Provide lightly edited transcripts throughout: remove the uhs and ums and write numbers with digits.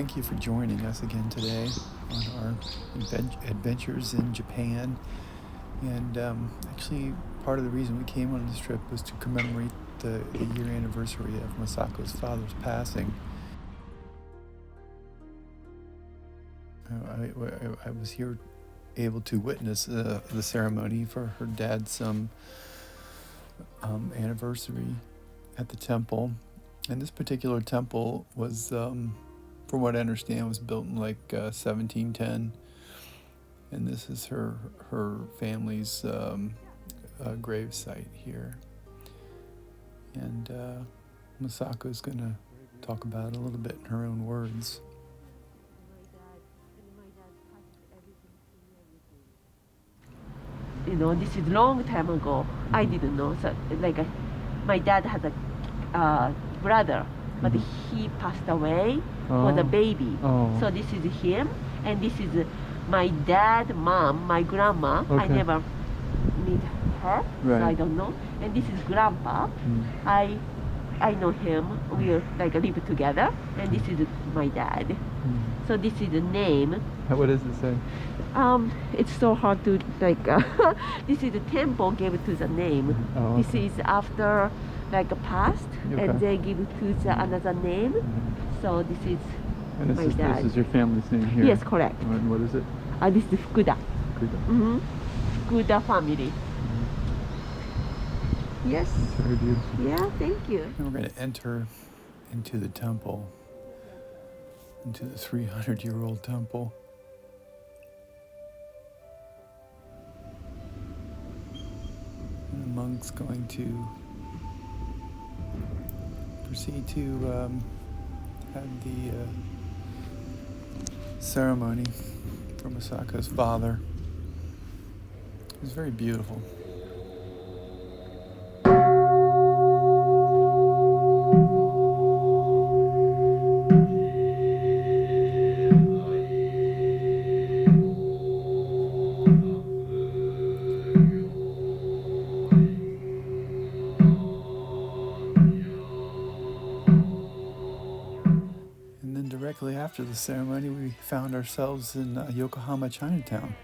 thank you for joining us again today on our adventures in Japan. And actually, part of the reason we came on this trip was to commemorate the year anniversary of Masako's father's passing. I was here able to witness the ceremony for her dad's anniversary at the temple. And this particular temple was, from what I understand, was built in like 1710. And this is her family's grave site here. And Masako is going to talk about it a little bit in her own words. This is long time ago. I didn't know. So, my dad had a brother, but he passed away for the baby. So this is him, and this is my dad, mom, my grandma. Okay. I never meet her, right. So I don't know. And this is grandpa. I know him. We live together, and this is my dad. So this is the name. What does it say? It's so hard to this is the temple gave it to the name. Oh, okay. This is after past, okay. And they give it to the another name. So this is my dad. This is your family's name here? Yes, correct. And what is it? This is Fukuda. Fukuda. Fukuda family. Yes. That's very beautiful. Yeah, thank you. And we're going to enter into the temple, into the 300-year-old temple. And the monk's going to proceed to have the ceremony for Masako's father. It was very beautiful. Directly after the ceremony, we found ourselves in Yokohama, Chinatown.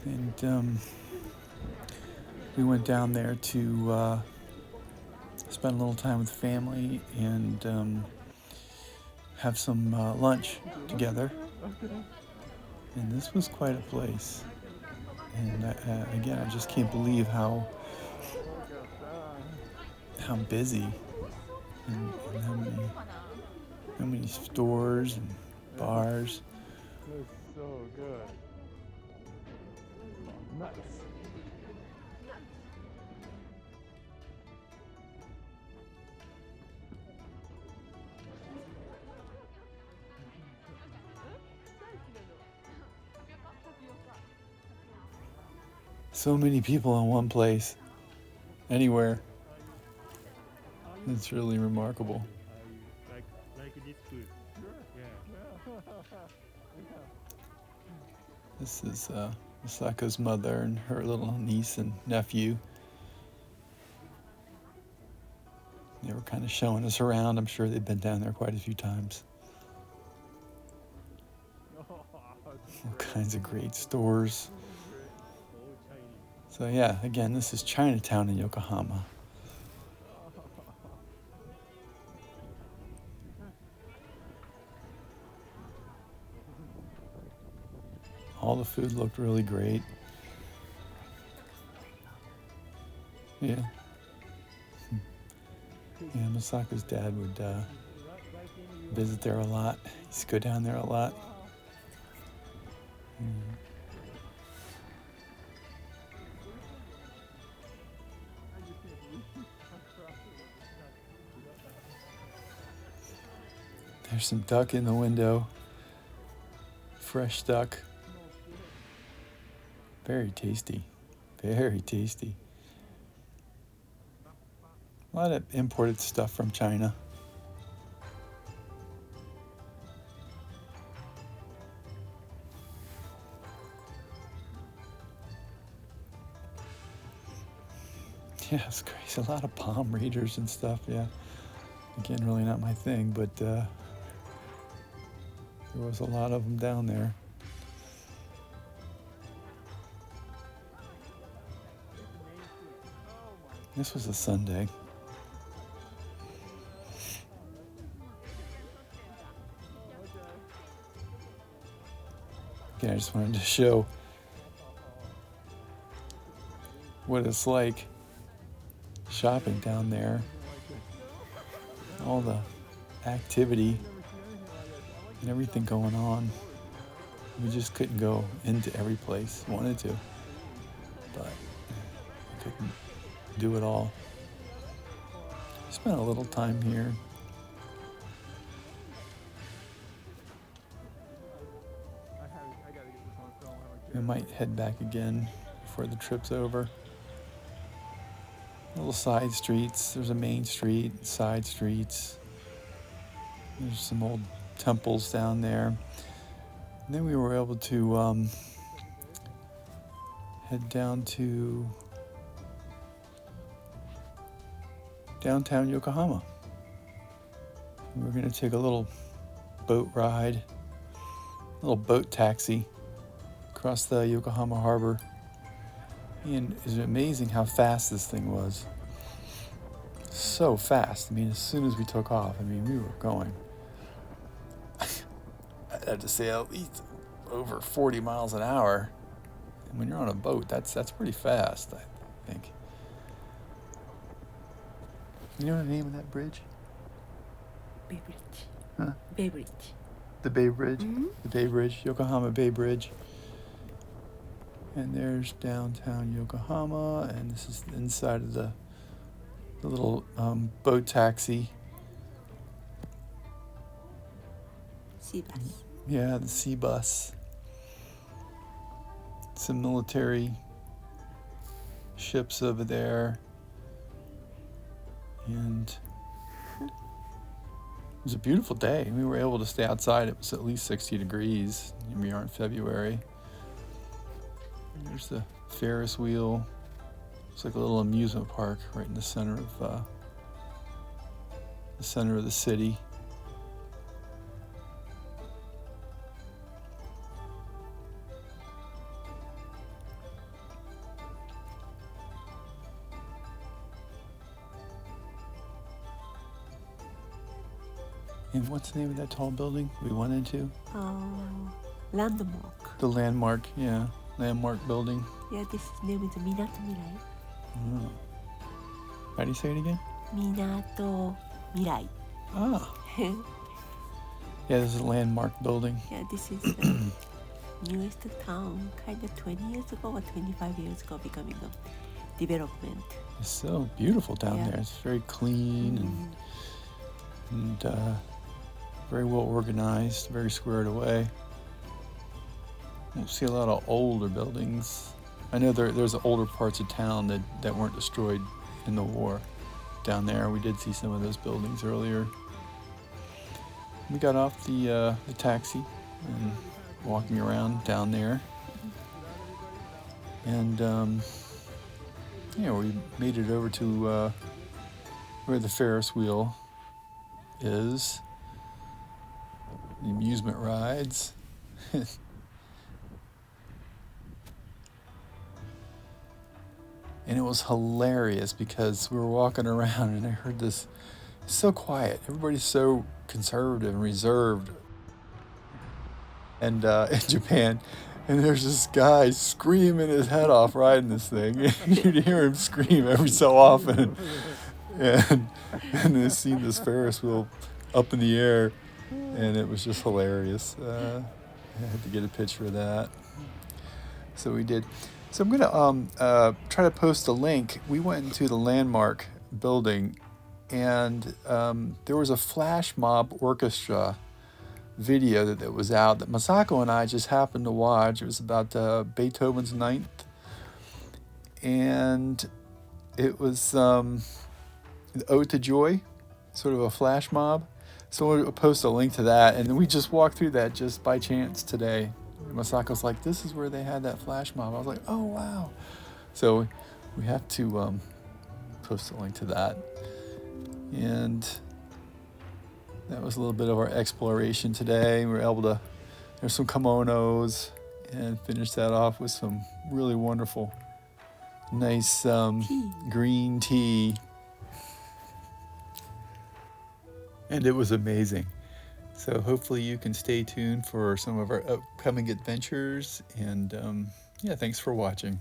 And we went down there to spend a little time with family and have some lunch together. And this was quite a place. And again, I just can't believe how busy and how many stores and bars. That's so good. Nuts. So many people in one place, anywhere. It's really remarkable. Like this food. Sure. Yeah. This is Masako's mother and her little niece and nephew. They were kind of showing us around. I'm sure they've been down there quite a few times. All kinds of great stores. So yeah, again, this is Chinatown in Yokohama. All the food looked really great. Yeah. Yeah, Masako's dad would visit there a lot. He used to go down there a lot. There's some duck in the window. Fresh duck. Very tasty. Very tasty. A lot of imported stuff from China. Yeah, it's crazy. A lot of palm readers and stuff, yeah. Again, really not my thing, but there was a lot of them down there. This was a Sunday. Again, I just wanted to show what it's like shopping down there. All the activity and everything going on. We just couldn't go into every place. Wanted to, but couldn't do it all. Spent a little time here. We might head back again before the trip's over. Little side streets. There's a main street, side streets. There's some old temples down there. And then we were able to head down to downtown Yokohama. We're going to take a little boat ride, a little boat taxi across the Yokohama harbor. And it's amazing how fast this thing was. So fast. I mean, as soon as we took off, I mean, we were going, I'd have to say at least over 40 miles an hour. And when you're on a boat, that's pretty fast, I think. You know the name of that bridge? Bay Bridge. Huh? Bay Bridge. The Bay Bridge? Mm-hmm. The Bay Bridge, Yokohama Bay Bridge. And there's downtown Yokohama, and this is the inside of the little boat taxi. Sea bus. Yeah, the sea bus. Some military ships over there. And it was a beautiful day. We were able to stay outside. It was at least 60 degrees. And we are in February. And there's the Ferris wheel. It's like a little amusement park right in the center of the city. And what's the name of that tall building we went into? Landmark. The Landmark, yeah. Landmark building. Yeah, this name is Minato Mirai. Oh. How do you say it again? Minato Mirai. Ah. Yeah, this is a Landmark building. Yeah, this is the newest town, kind of 20 years ago or 25 years ago, becoming a development. It's so beautiful down there. It's very clean and very well organized, very squared away. You'll see a lot of older buildings. I know there's older parts of town that weren't destroyed in the war down there. We did see some of those buildings earlier. We got off the taxi and walking around down there. And we made it over to where the Ferris wheel is. The amusement rides. And it was hilarious because we were walking around and I heard this, it's so quiet. Everybody's so conservative and reserved. And in Japan, and there's this guy screaming his head off riding this thing. You'd hear him scream every so often. And they seen this Ferris wheel up in the air, and it was just hilarious. I had to get a picture of that. So we did. So I'm gonna try to post a link. We went into the Landmark building, and there was a flash mob orchestra video that was out that Masako and I just happened to watch. It was about Beethoven's Ninth, and it was the Ode to Joy, sort of a flash mob. So we'll post a link to that, and we just walked through that just by chance today. Masako's like, this is where they had that flash mob. I was like, oh wow. So we have to post a link to that. And That was a little bit of our exploration today. We were able to, there's some kimonos, and finish that off with some really wonderful, nice green tea. And it was amazing. So hopefully you can stay tuned for some of our upcoming adventures. And yeah, thanks for watching.